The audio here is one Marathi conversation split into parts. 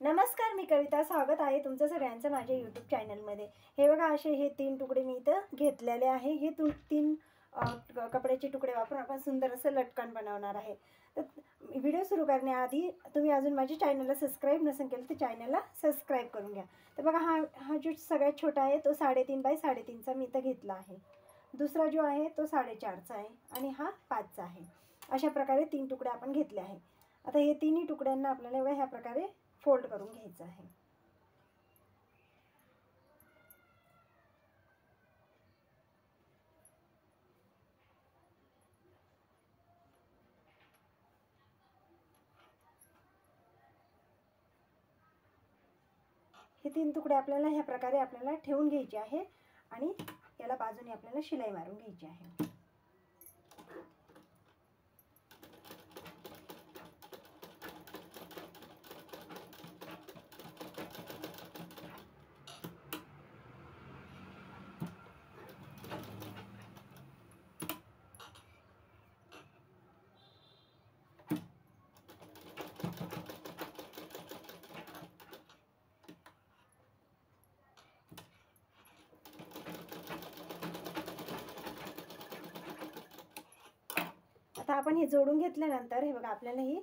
नमस्कार, मी कविता. स्वागत आहे तुमचं सगळ्यांचं माझ्या यूट्यूब चॅनलमध्ये. हे बघा, असे हे 3 तुकडे मी इथं घेतलेले आहे. हे 3 कपड्याचे तुकडे वापरून आपण सुंदर असं लटकन बनवणार आहे. तर व्हिडिओ सुरू करण्याआधी तुम्ही अजून माझ्या चॅनलला सबस्क्राईब नसेल केलं तर चॅनलला सबस्क्राईब करून घ्या. तर बघा, हा जो सगळ्यात छोटा आहे तो 3.5 बाय 3.5चा मी इथं घेतला आहे. दुसरा जो आहे तो 4.5चा आहे आणि हा 5चा आहे. अशा प्रकारे 3 तुकडे आपण घेतले आहे. आता हे तिन्ही तुकड्यांना आपल्याला ह्या प्रकारे फोल्ड करून घ्यायचं आहे. हे 3 तुकडे आपल्याला ह्या प्रकारे आपल्याला ठेवून घ्यायचे आहे आणि याला बाजूने आपल्याला शिलाई मारून घ्यायची आहे. आता आपण हे जोडून घेतल्यानंतर हे बघा, आपल्याला ही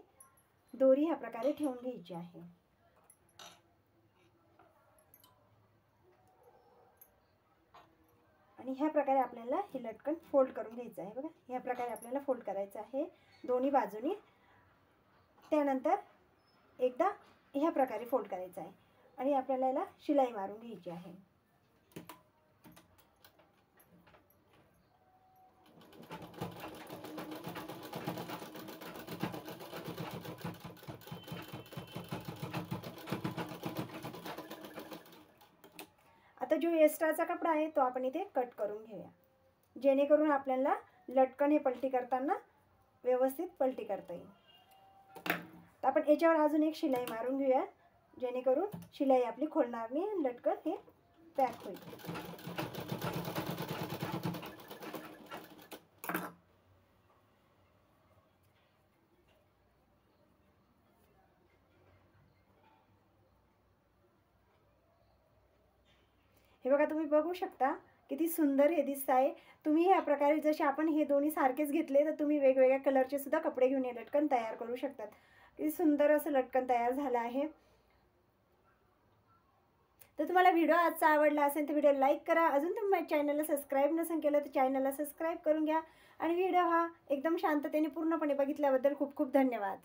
दोरी ह्या प्रकारे ठेवून घ्यायची आहे. आणि ह्या प्रकारे आपल्याला हे लटकन फोल्ड करून घ्यायचं आहे. बघा, ह्या प्रकारे आपल्याला फोल्ड करायचं आहे दोन्ही बाजूनी. त्यानंतर एकदा ह्या प्रकारे फोल्ड करायचं आहे आणि आपल्याला याला शिलाई मारून घ्यायची आहे. आता जो एक्स्ट्राचा कपडा आहे तो आपण इथे कट करून घेऊया, जेणेकरून आपल्याला लटकन हे पलटी करताना व्यवस्थित पलटी करता येईल. तर आपण याच्यावर अजून एक शिलाई मारून घेऊया, जेणेकरून शिलाई आपली खोलणार नाही, लटकन हे पॅक होईल. हे बघा, तुम्ही बघू शकता किती सुंदर हे दिसत आहे. तुम्ही ह्या प्रकारे जसे आपण हे दोन्ही सारखेच घेतले तर तुम्ही वेगवेगळ्या कलरचे सुद्धा कपडे घेऊन हे लटकन तयार करू शकतात. किती सुंदर असं लटकन तयार झालं आहे. तर तुम्हाला व्हिडिओ आजचा आवडला असेल तर व्हिडिओ लाईक करा. अजून तुम्ही माझ्या चॅनलला सबस्क्राईब नसेल केलं तर चॅनलला सबस्क्राईब करून घ्या. आणि व्हिडिओ हा एकदम शांततेने पूर्णपणे बघितल्याबद्दल खूप खूप धन्यवाद.